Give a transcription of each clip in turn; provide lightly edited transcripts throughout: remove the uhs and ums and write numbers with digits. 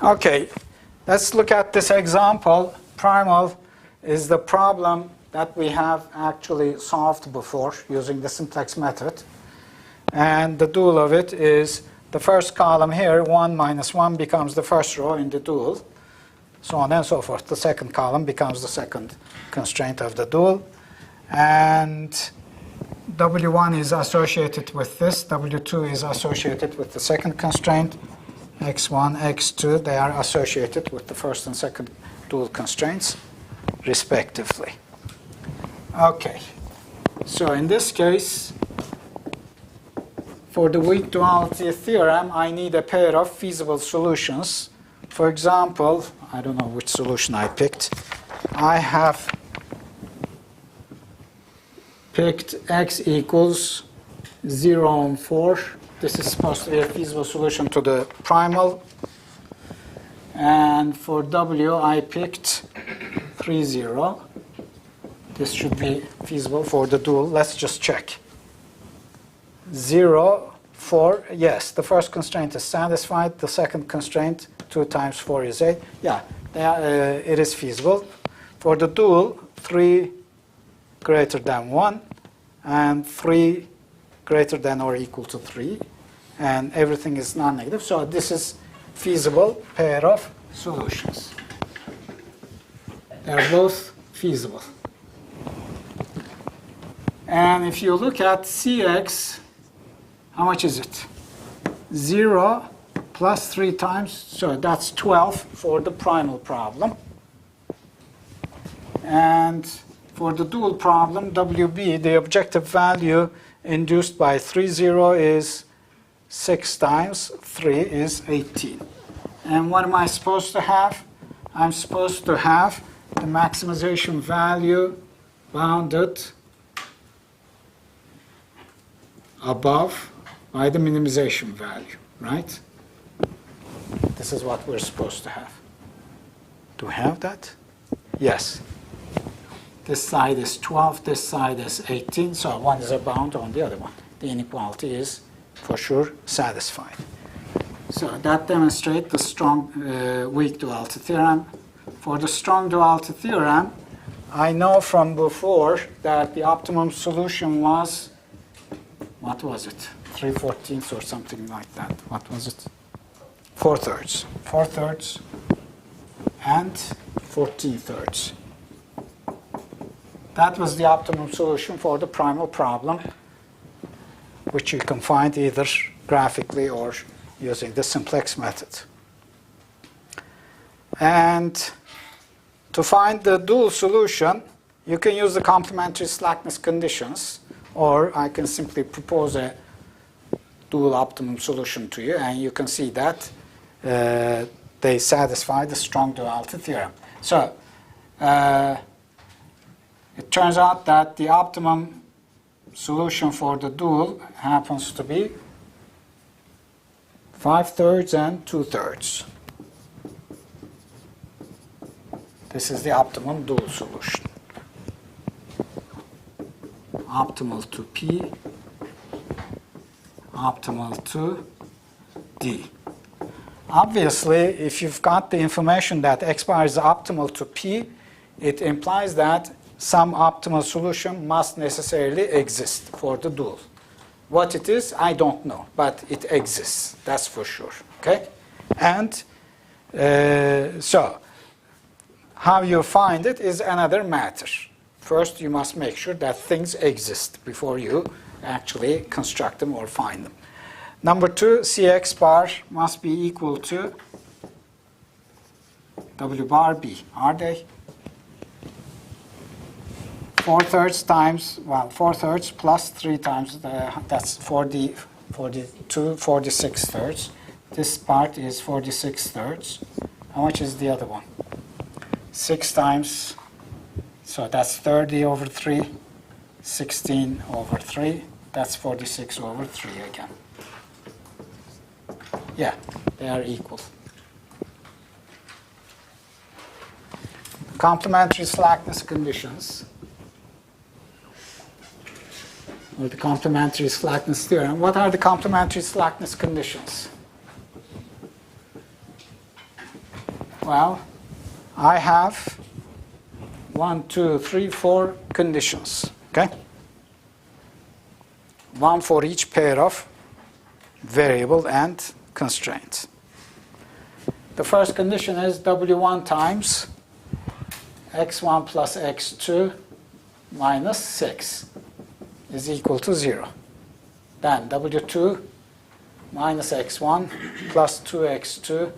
Okay, let's look at this example. Primal is the problem that we have actually solved before using the simplex method. And the dual of it is the first column here, 1 minus 1 becomes the first row in the dual, so on and so forth. The second column becomes the second constraint of the dual. And W1 is associated with this, W2 is associated with the second constraint, X1, X2, they are associated with the first and second dual constraints, respectively. Okay, so in this case, for the weak duality theorem, I need a pair of feasible solutions. For example, I don't know which solution I picked. I have picked x equals 0 and 4. This is supposed to be a feasible solution to the primal. And for w, I picked 3, 0. This should be feasible for the dual. Let's just check. 0, 4, yes, the first constraint is satisfied. The second constraint, 2 times 4 is 8. Yeah, it is feasible. For the dual, 3 greater than 1 and 3 greater than or equal to 3. And everything is non-negative. So this is feasible pair of solutions. They're both feasible. And if you look at Cx, how much is it? 0 plus 3 times, so that's 12 for the primal problem. And for the dual problem, WB, the objective value induced by 3, 0 is 6 times 3 is 18. And what am I supposed to have? I'm supposed to have the maximization value bounded above by the minimization value, right? This is what we're supposed to have. Do we have that? Yes. This side is 12, this side is 18, so one is a bound on the other one. The inequality is for sure satisfied. So that demonstrates the strong weak duality theorem. For the strong duality theorem, I know from before that the optimum solution was, what was it? 3/14 or something like that. What was it? 4/3. 4/3 and 14/3. That was the optimum solution for the primal problem, which you can find either graphically or using the simplex method. And to find the dual solution, you can use the complementary slackness conditions, or I can simply propose a dual optimum solution to you, and you can see that they satisfy the strong duality theorem. So it turns out that the optimum solution for the dual happens to be 5/3 and 2/3. This is the optimum dual solution. Optimal to P, optimal to D. Obviously, if you've got the information that x bar is optimal to P, it implies that some optimal solution must necessarily exist for the dual. What it is, I don't know, but it exists, that's for sure. Okay? And so, how you find it is another matter. First, you must make sure that things exist before you actually construct them or find them. Number 2, Cx bar must be equal to W bar B. Are they? 4/3 times, well, 4/3 plus 3 times, that's 46/3. This part is 46/3. How much is the other one? 6 times, so that's 30/3, 16/3. That's 46/3 again. Yeah, they are equal. Complementary slackness conditions, or the complementary slackness theorem. What are the complementary slackness conditions? Well, I have 1, 2, 3, 4 conditions, okay? One for each pair of variable and constraint. The first condition is W1 times x1 plus x2 minus 6 is equal to 0. Then W2 minus x1 plus 2x2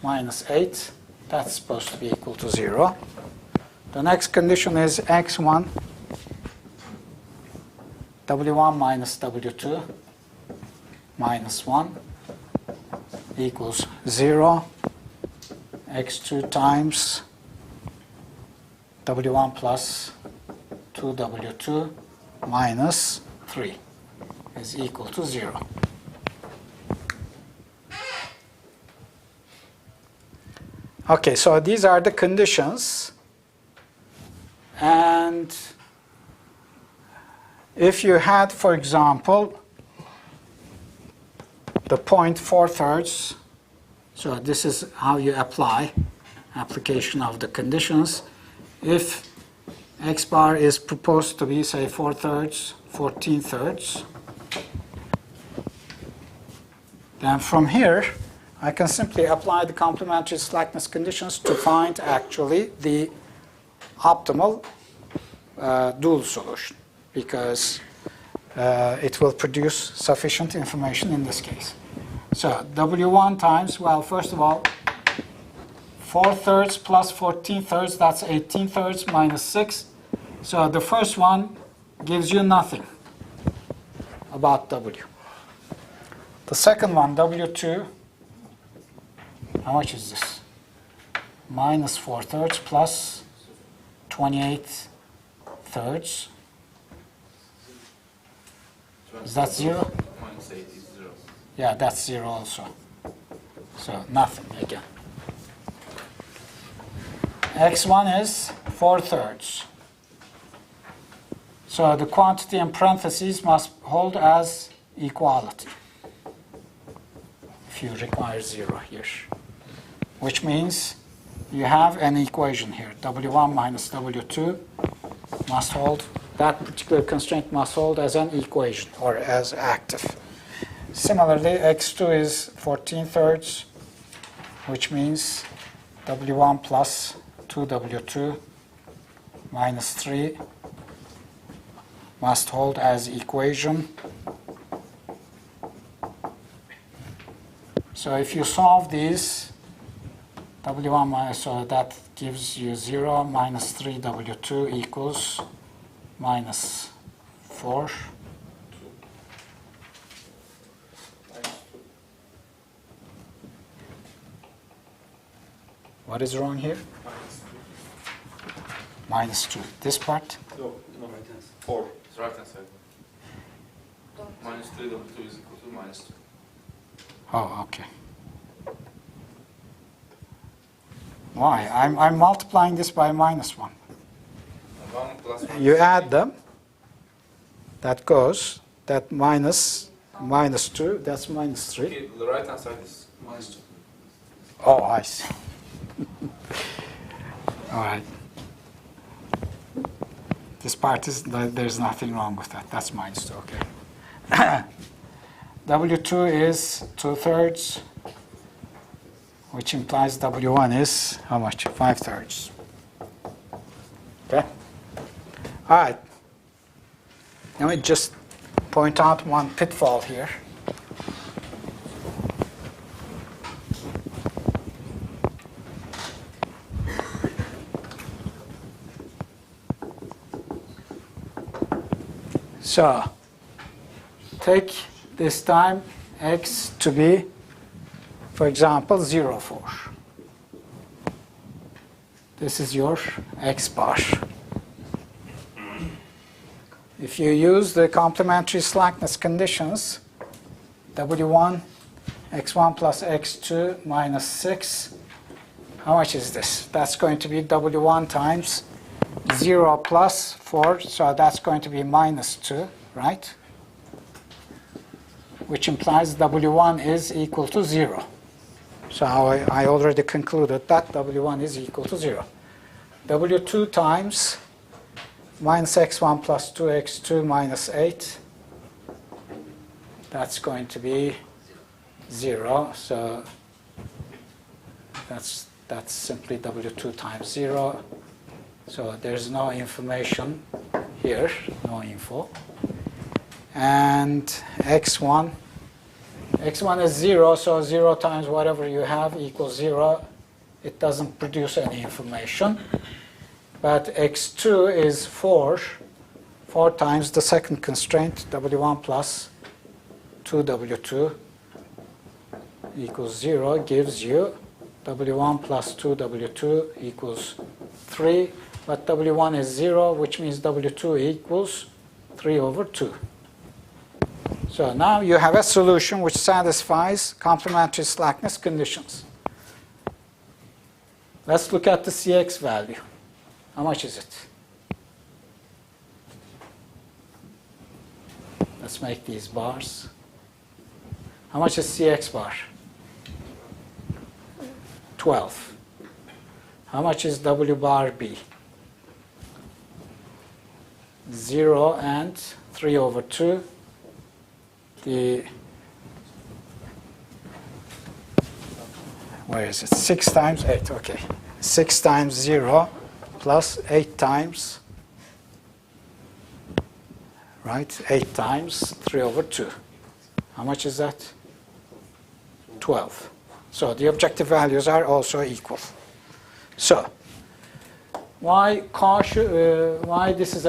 minus 8, that's supposed to be equal to 0. The next condition is x1, W1 minus W2 minus 1 equals 0. x2 times W1 plus 2W2 minus 3 is equal to 0. Okay, so these are the conditions. And if you had, for example, the point 4/3, so this is how you apply application of the conditions. If x bar is proposed to be, say, 4/3, 14/3, then from here I can simply apply the complementary slackness conditions to find actually the optimal dual solution, because it will produce sufficient information in this case. So W1 times, well, first of all, 4/3 plus 14/3, that's 18/3 minus 6. So the first one gives you nothing about W. The second one, W2, how much is this? Minus 4/3 plus 28/3. Is that 0? Minus 8 is 0. Yeah, that's 0 also. So nothing again. X1 is 4/3. So the quantity in parentheses must hold as equality if you require 0 here, which means you have an equation here. W1 minus W2 must hold, that particular constraint must hold as an equation or as active. Similarly, X2 is 14/3, which means W1 plus 2W2 minus 3 must hold as equation. So if you solve these, W1 minus, so that gives you 0, minus 3W2 equals minus 4. What is wrong here? Minus 2. This part? No, right hand. 4. It's right hand side. Minus 3W2 is equal to minus 2. Oh, okay. Why? I'm multiplying this by minus 1. 1 plus 1 You is add them. That goes. That minus 2. That's minus 3. Okay, the right hand side is minus 2. Oh, I see. All right. This part is, there's nothing wrong with that. That's minus 2, okay. W2 is 2/3, which implies W1 is how much? 5/3. Okay? All right. Let me just point out one pitfall here. So, take this time x to be, for example, 0, 4. This is your x bar. If you use the complementary slackness conditions, W1, x1 plus x2 minus 6, how much is this? That's going to be W1 times 0 plus 4, so that's going to be minus 2, right? Which implies W1 is equal to 0. So I already concluded that W1 is equal to 0. W2 times minus x1 plus 2x2 minus 8. That's going to be 0. So that's simply W2 times 0. So there's no information here, no info. And x1 is 0, so 0 times whatever you have equals 0. It doesn't produce any information. But x2 is 4. 4 times the second constraint, W1 plus 2W2 equals 0, gives you W1 plus 2W2 equals 3. But W1 is 0, which means W2 equals 3 over 2. So now you have a solution which satisfies complementary slackness conditions. Let's look at the Cx value. How much is it? Let's make these bars. How much is Cx bar? 12. How much is W bar B? 0 and 3 over 2. Where is it? 6 times 8, okay. 6 times 0 plus 8 times, right? 8 times 3 over 2. How much is that? 12. So the objective values are also equal. So why this is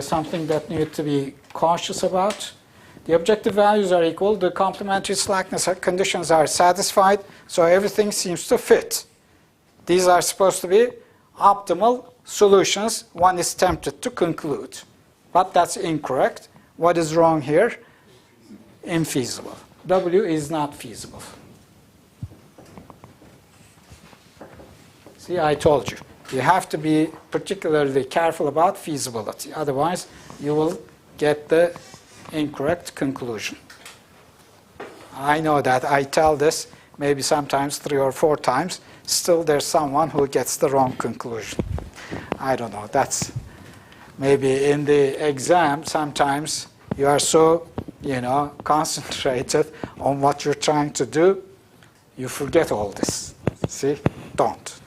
something that needs to be cautious about? The objective values are equal. The complementary slackness conditions are satisfied. So everything seems to fit. These are supposed to be optimal solutions, one is tempted to conclude. But that's incorrect. What is wrong here? Infeasible. W is not feasible. See, I told you. You have to be particularly careful about feasibility. Otherwise, you will get the incorrect conclusion. I know that I tell this maybe sometimes 3 or 4 times. Still, there's someone who gets the wrong conclusion. I don't know. That's maybe in the exam, sometimes you are so, concentrated on what you're trying to do, you forget all this. See? Don't.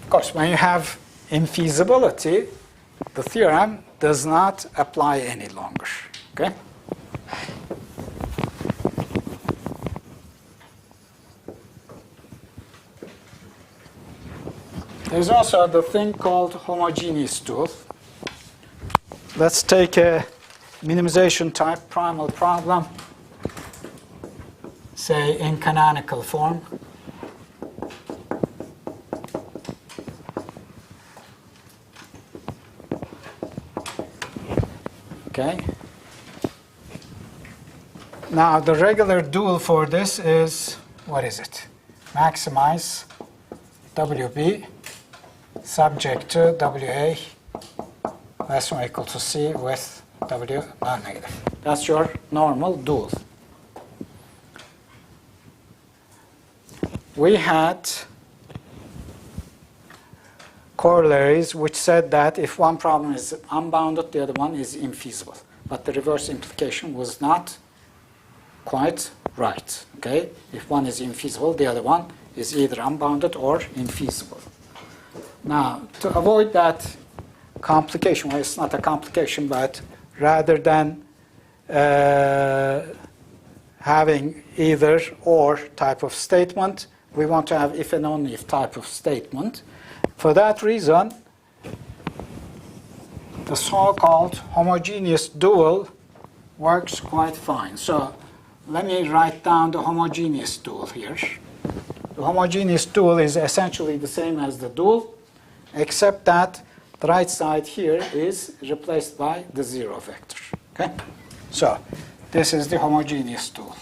Of course, when you have infeasibility, the theorem does not apply any longer. Okay? There's also the thing called homogeneous dual. Let's take a minimization type primal problem, say in canonical form. Okay. Now the regular dual for this is, what is it? Maximize WB subject to WA less or equal to C with W non-negative. That's your normal dual. We had corollaries which said that if one problem is unbounded, the other one is infeasible. But the reverse implication was not quite right. Okay? If one is infeasible, the other one is either unbounded or infeasible. Now, to avoid that complication, well, it's not a complication, but rather than having either or type of statement, we want to have if and only if type of statement. For that reason, the so-called homogeneous dual works quite fine. So let me write down the homogeneous dual here. The homogeneous dual is essentially the same as the dual, except that the right side here is replaced by the 0 vector. Okay? So this is the homogeneous dual.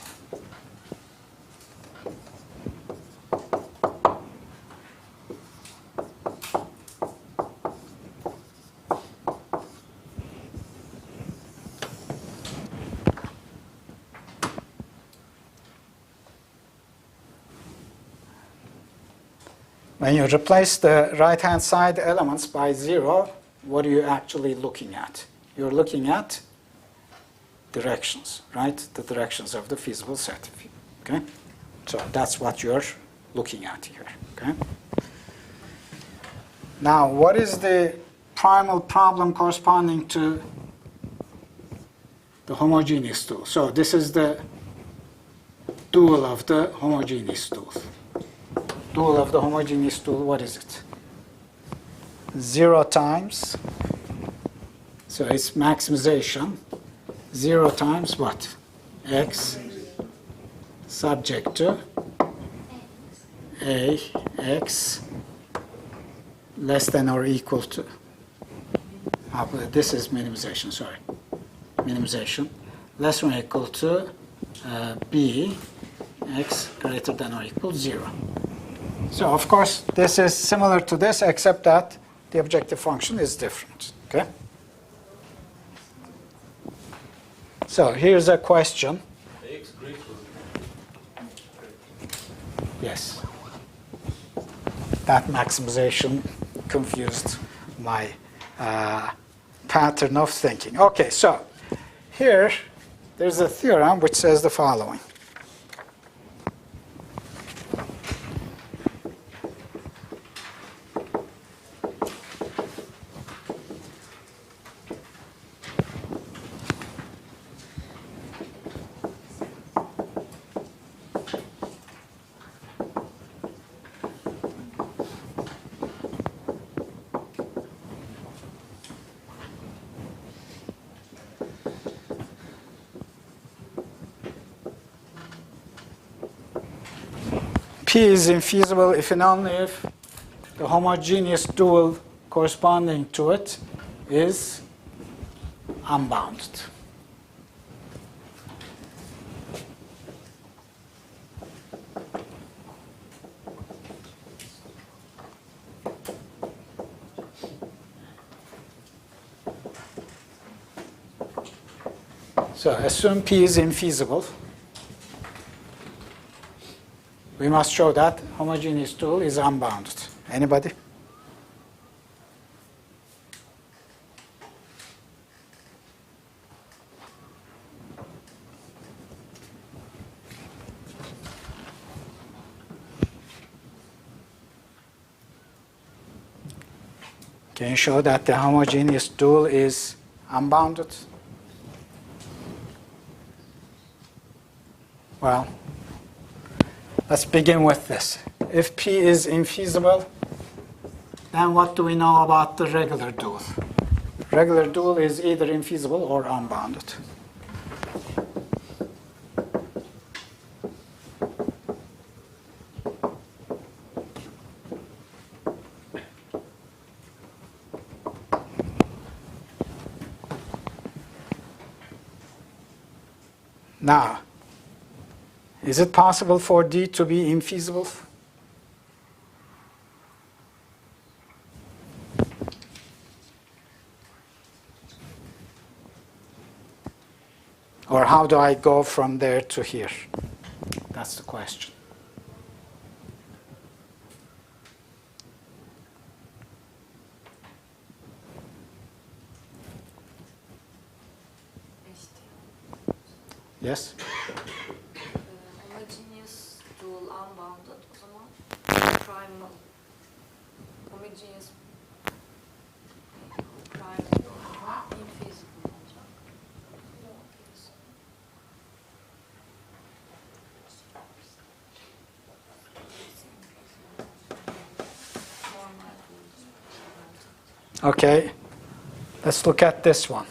When you replace the right-hand side elements by 0, what are you actually looking at? You're looking at directions, right? The directions of the feasible set. Okay? So that's what you're looking at here. Okay? Now, what is the primal problem corresponding to the homogeneous dual? So this is the dual of the homogeneous dual. Dual of the homogeneous dual, what is it? 0 times, so it's maximization, 0 times what? X subject to A, X less than or equal to, this is minimization, sorry, minimization, less than or equal to B, X greater than or equal to 0. So, of course, this is similar to this, except that the objective function is different. Okay? So, here's a question. X greater. Yes. That maximization confused my pattern of thinking. Okay, so here there's a theorem which says the following. P is infeasible if and only if the homogeneous dual corresponding to it is unbounded. So assume P is infeasible. We must show that homogeneous dual is unbounded. Anybody? Can you show that the homogeneous dual is unbounded? Well, let's begin with this. If P is infeasible, then what do we know about the regular dual? Regular dual is either infeasible or unbounded. Now, is it possible for D to be infeasible? Or how do I go from there to here? That's the question. Yes? Homogeneous dual unbounded o zaman primal homogeneous primal infeasible olacak. Okay, let's look at this one.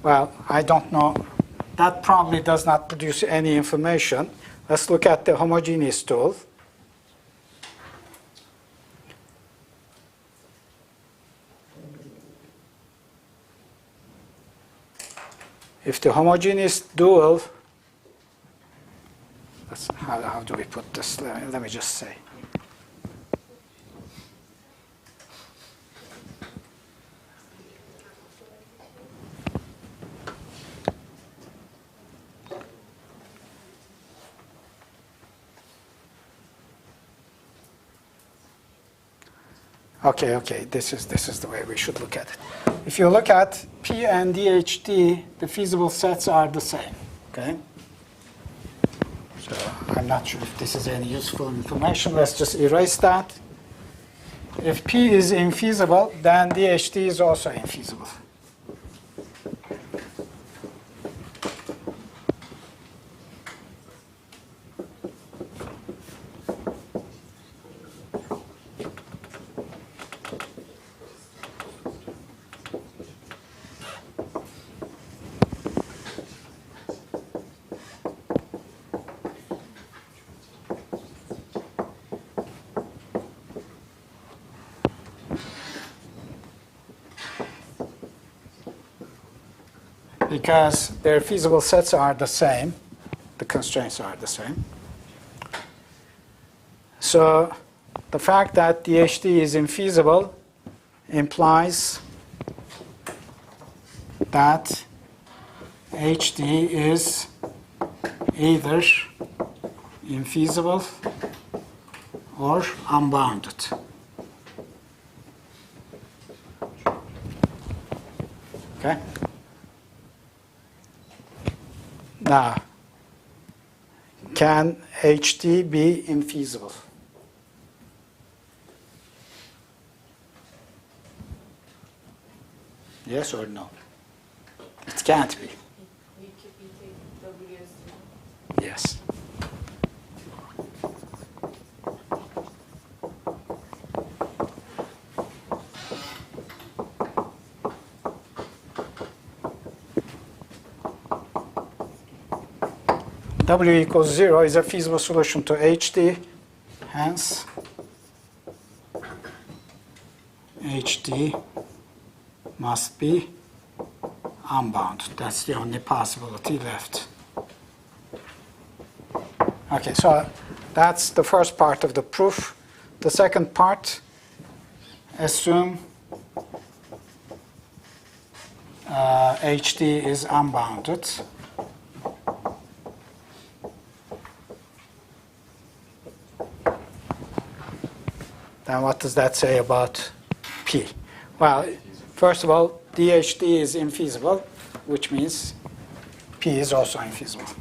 Well, I don't know. That probably does not produce any information. Let's look at the homogeneous dual. If the homogeneous dual, how do we put this? Let me just say. Okay, this is the way we should look at it. If you look at P and DHT, the feasible sets are the same, okay? So I'm not sure if this is any useful information. Let's just erase that. If P is infeasible, then DHT is also infeasible. Because their feasible sets are the same, the constraints are the same. So the fact that DHT is infeasible implies that HT is either infeasible or unbounded. Okay? Now, can HT be infeasible? Yes or no? It can't be. Yes. W equals 0 is a feasible solution to HT, hence HT must be unbounded. That's the only possibility left. Okay, so that's the first part of the proof. The second part, assume HT is unbounded. Then what does that say about P? Well, first of all, DHT is infeasible, which means P is also infeasible.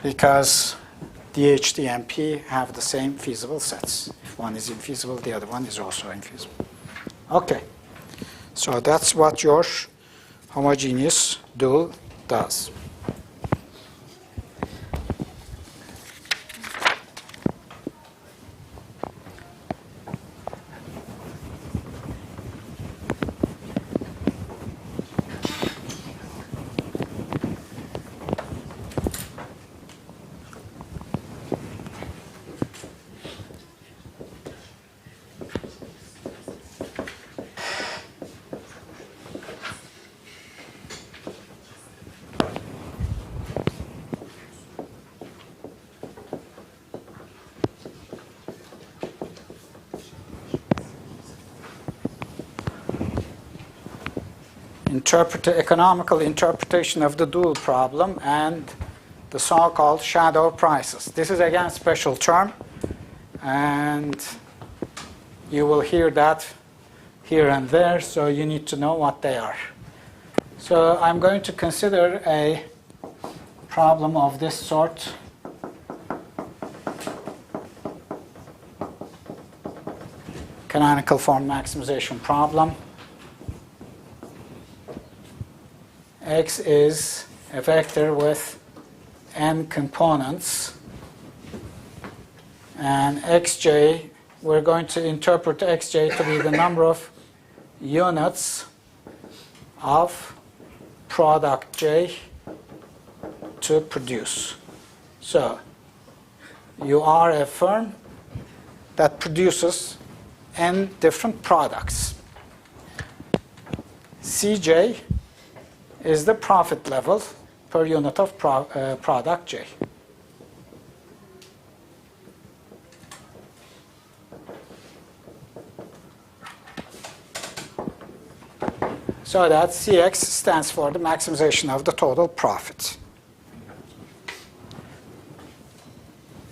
Because DHT and P have the same feasible sets. If one is infeasible, the other one is also infeasible. Okay, so that's what your homogeneous dual does. Economical interpretation of the dual problem and the so-called shadow prices. This is again a special term, and you will hear that here and there, so you need to know what they are. So I'm going to consider a problem of this sort. Canonical form maximization problem. X is a vector with n components, and xj, we're going to interpret xj to be the number of units of product j to produce. So you are a firm that produces n different products. Cj is the profit level per unit of product J. So that CX stands for the maximization of the total profit.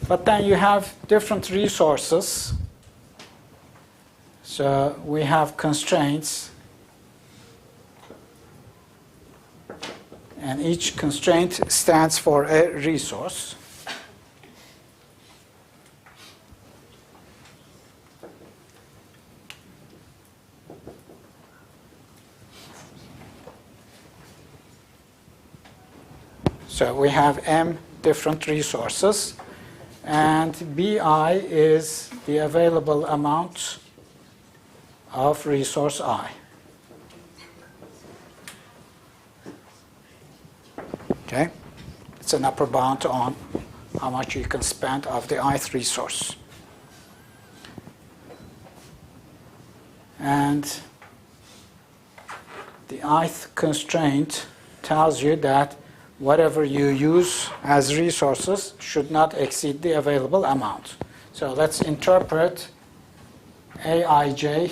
But then you have different resources. So we have constraints. And each constraint stands for a resource. So we have M different resources, and BI is the available amount of resource I. Okay? It's an upper bound on how much you can spend of the ith resource. And the ith constraint tells you that whatever you use as resources should not exceed the available amount. So let's interpret Aij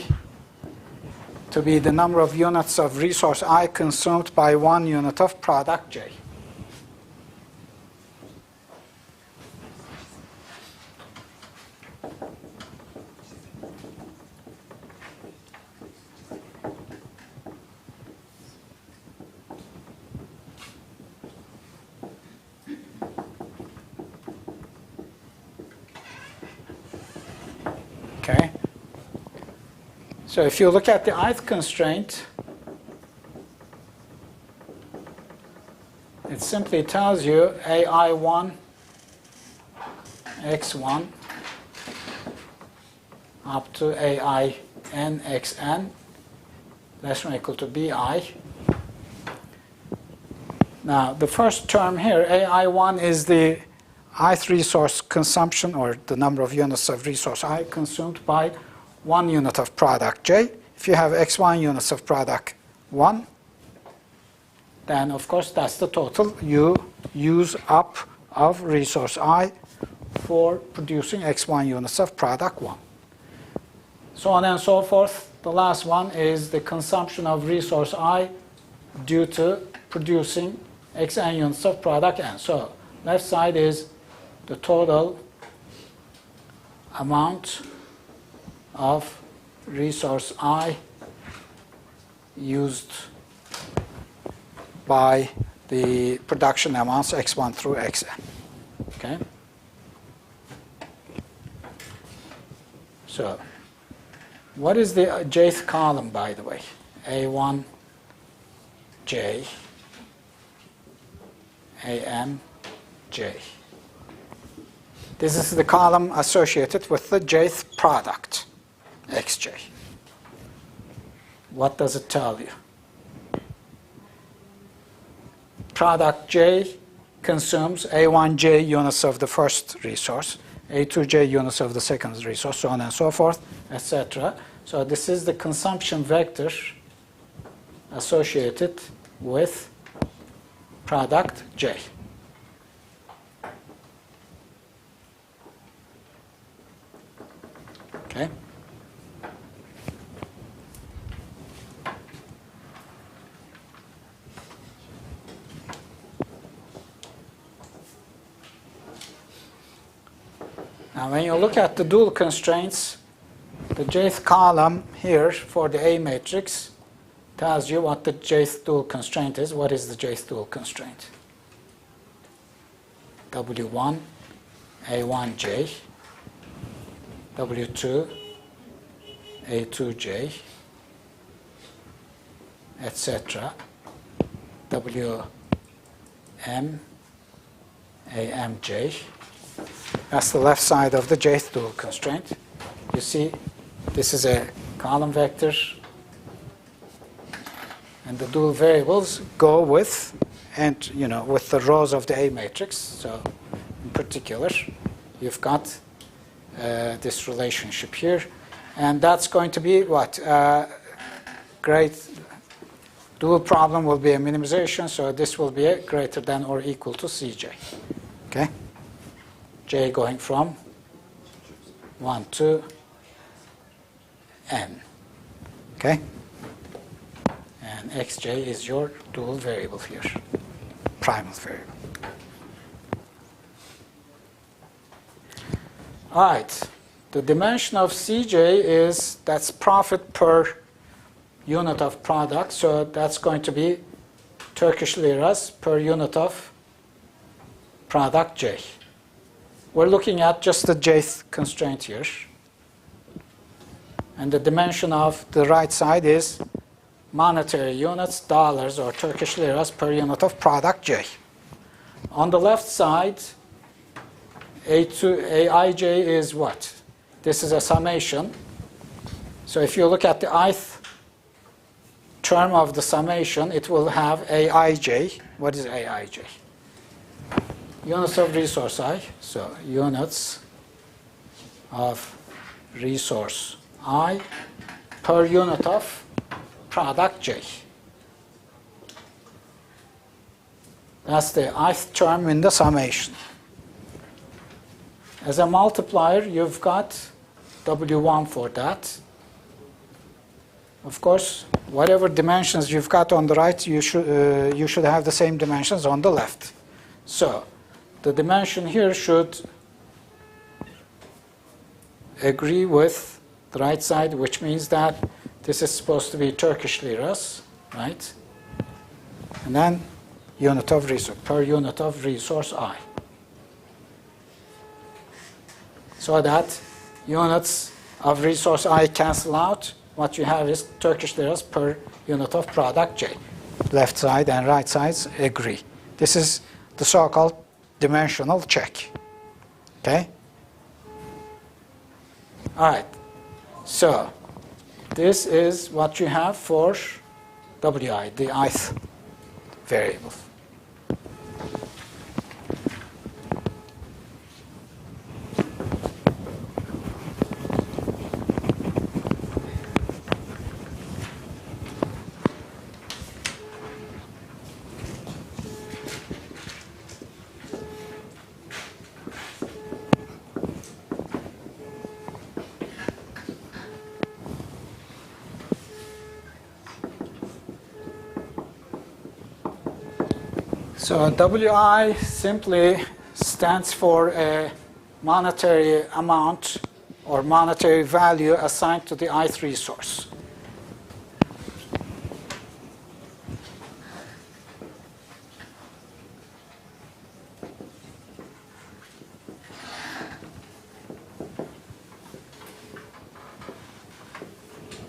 to be the number of units of resource I consumed by 1 unit of product J. Okay. So if you look at the ith constraint, it simply tells you AI1, X1, up to AIN, XN, less than or equal to BI. Now, the first term here, AI1, is the ith resource consumption, or the number of units of resource I consumed by 1 unit of product J. If you have X1 units of product 1, then of course that's the total you use up of resource I for producing X1 units of product 1. So on and so forth. The last one is the consumption of resource I due to producing Xn units of product N. So left side is the total amount of resource I used by the production amounts X1 through Xn. Okay? So what is the jth column, by the way? A1, J, AM, J. This is the column associated with the jth product, Xj. What does it tell you? Product J consumes A1J units of the first resource, A2J units of the second resource, so on and so forth, etc. So this is the consumption vector associated with product J. Okay? Now when you look at the dual constraints, the jth column here for the A matrix tells you what the jth dual constraint is. What is the jth dual constraint? W1, A1J, W2, A2J, etc. WM, AMJ. That's the left side of the jth dual constraint. You see, this is a column vector, and the dual variables go with, and with the rows of the A matrix. So, in particular, you've got this relationship here, and that's going to be what? Great dual problem will be a minimization, so this will be a greater than or equal to Cj. Okay? J going from 1 to n. Okay? And xj is your dual variable here, primal variable. All right. The dimension of Cj is, that's profit per unit of product, so that's going to be Turkish liras per unit of product J. We're looking at just the jth constraint here. And the dimension of the right side is monetary units, dollars or Turkish liras per unit of product J. On the left side, Aij is what? This is a summation. So if you look at the ith term of the summation, it will have Aij. What is Aij? Units of resource I. So units of resource I per unit of product J. That's the ith term in the summation. As a multiplier, you've got W1 for that. Of course, whatever dimensions you've got on the right, you should have the same dimensions on the left. So the dimension here should agree with the right side, which means that this is supposed to be Turkish liras, right? And then unit of resource, per unit of resource I. So that units of resource I cancel out. What you have is Turkish liras per unit of product J. Left side and right sides agree. This is the so-called dimensional check. Okay? All right. So this is what you have for Wi, the ith variable. So Wi simply stands for a monetary amount or monetary value assigned to the ith resource.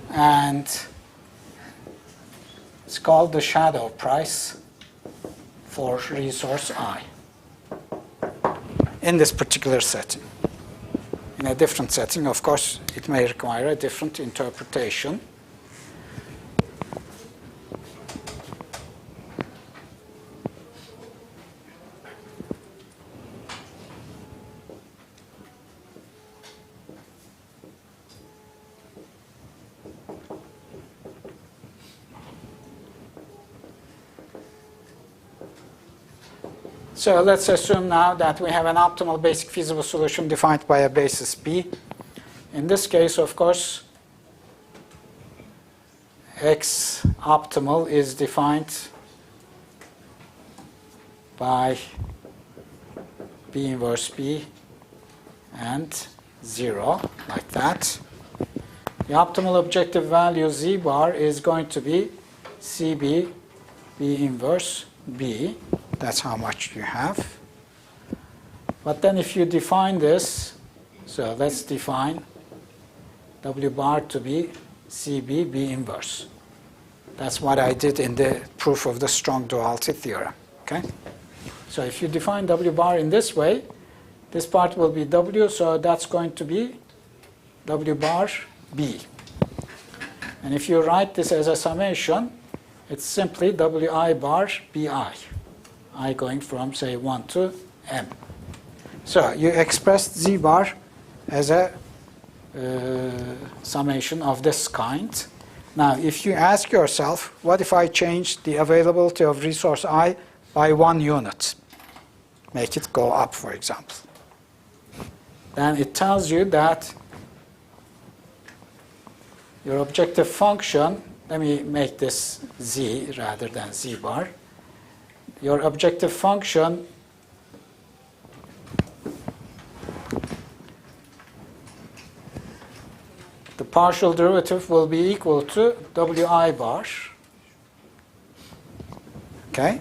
And it's called the shadow price for resource I in this particular setting. In a different setting, of course, it may require a different interpretation. So let's assume now that we have an optimal basic feasible solution defined by a basis B. In this case, of course, X optimal is defined by B inverse B and 0, like that. The optimal objective value Z bar is going to be CB B inverse B. That's how much you have. But then if you define this, so let's define W bar to be CB B inverse. That's what I did in the proof of the strong duality theorem. Okay? So if you define W bar in this way, this part will be W, so that's going to be W bar B. And if you write this as a summation, it's simply Wi bar Bi. I going from, say, 1 to m. So you expressed Z bar as a summation of this kind. Now, if you ask yourself, what if I change the availability of resource I by 1 unit? Make it go up, for example. Then it tells you that your objective function, let me make this z rather than z bar. Your objective function the partial derivative will be equal to wi bar. Okay?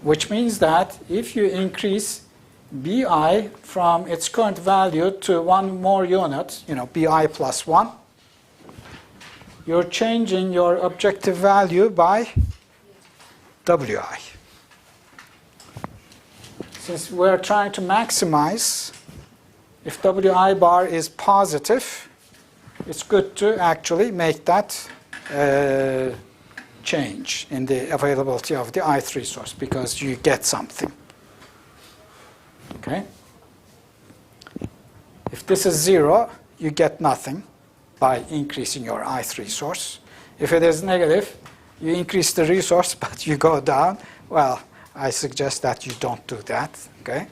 Which means that if you increase bi from its current value to 1 more unit, bi plus 1, you're changing your objective value by wi. Since we're trying to maximize, if wi bar is positive, it's good to actually make that change in the availability of the ith resource because you get something. Okay? If this is 0, you get nothing by increasing your ith resource. If it is negative, you increase the resource, but you go down. Well, I suggest that you don't do that, okay,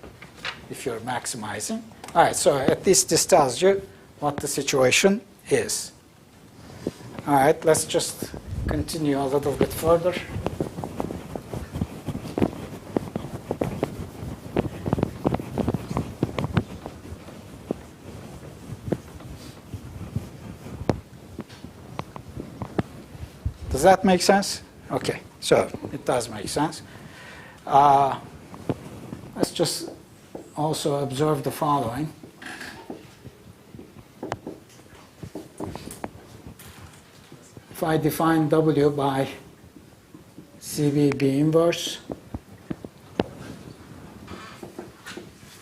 if you're maximizing. All right, so at least this tells you what the situation is. All right, let's just continue a little bit further. Does that make sense? Okay, so it does make sense. Let's just also observe the following. If I define W by CBB inverse,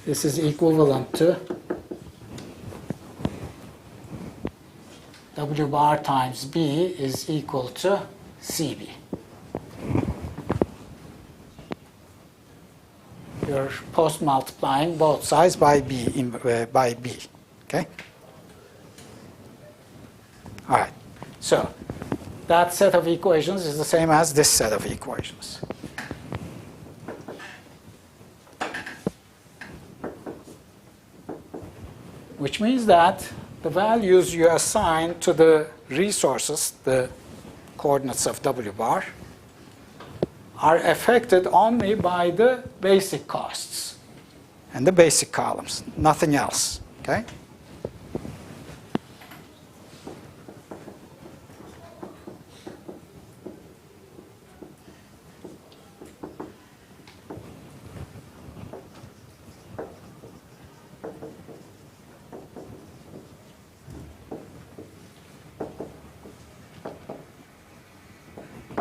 this is equivalent to W bar times B is equal to CB. You're post-multiplying both sides by B, okay? All right, so that set of equations is the same as this set of equations. Which means that the values you assign to the resources, the coordinates of W bar, are affected only by the basic costs and the basic columns, nothing else, okay?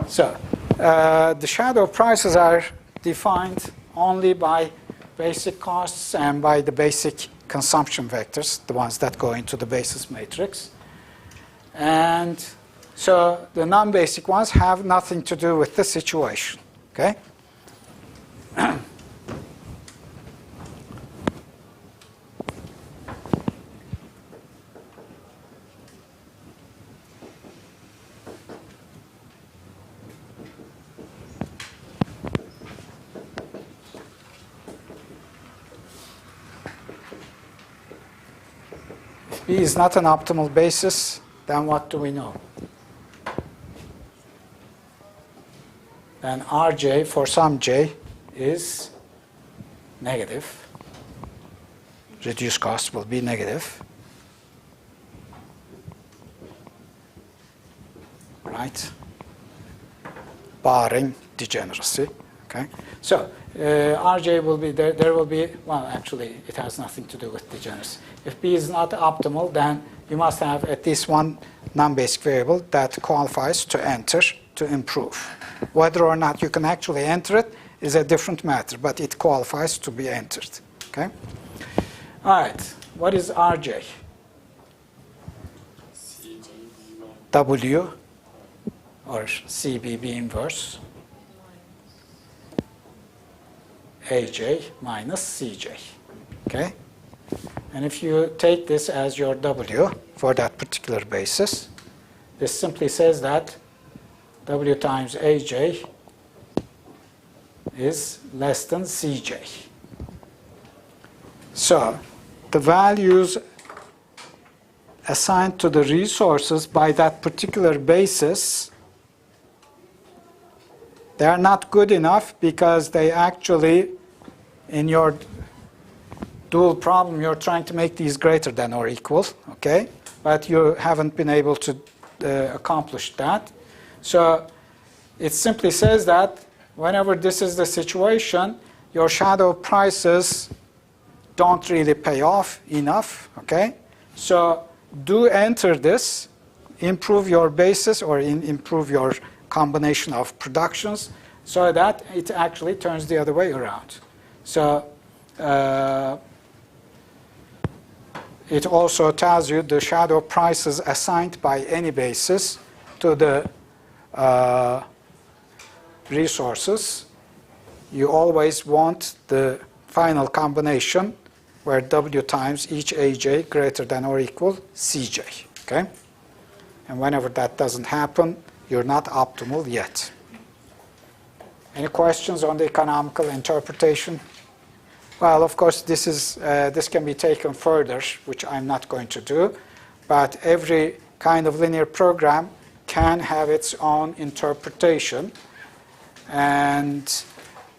So, the shadow prices are defined only by basic costs and by the basic consumption vectors, the ones that go into the basis matrix. And so the non-basic ones have nothing to do with the situation, okay? B is not an optimal basis, then what do we know? Then Rj for some j is negative. Reduced cost will be negative. Right? Barring degeneracy. Okay? So Rj will be, there will be, well, actually, it has nothing to do with degeneracy. If B is not optimal, then you must have at least one non-basic variable that qualifies to enter to improve. Whether or not you can actually enter it is a different matter, but it qualifies to be entered. Okay? All right. What is Rj? W or CBB inverse AJ minus CJ. Okay? And if you take this as your W for that particular basis, This simply says that W times AJ is less than CJ. So the values assigned to the resources by that particular basis, they are not good enough because they actually, in your dual problem, you're trying to make these greater than or equal, okay? But you haven't been able to accomplish that. So it simply says that whenever this is the situation, your shadow prices don't really pay off enough, okay? So do enter this, improve your basis or improve your combination of productions so that it actually turns the other way around. So it also tells you the shadow prices assigned by any basis to the resources. You always want the final combination where W times each AJ greater than or equal CJ, okay? And whenever that doesn't happen, you're not optimal yet. Any questions on the economical interpretation? Well, of course, this can be taken further, which I'm not going to do, but every kind of linear program can have its own interpretation, and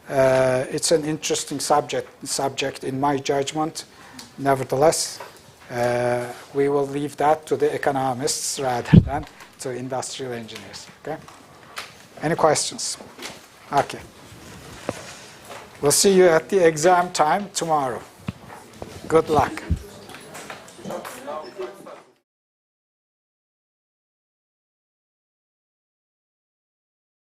it's an interesting subject in my judgment. Nevertheless, we will leave that to the economists rather than to industrial engineers. Okay? Any questions? Okay. We'll see you at the exam time tomorrow. Good luck.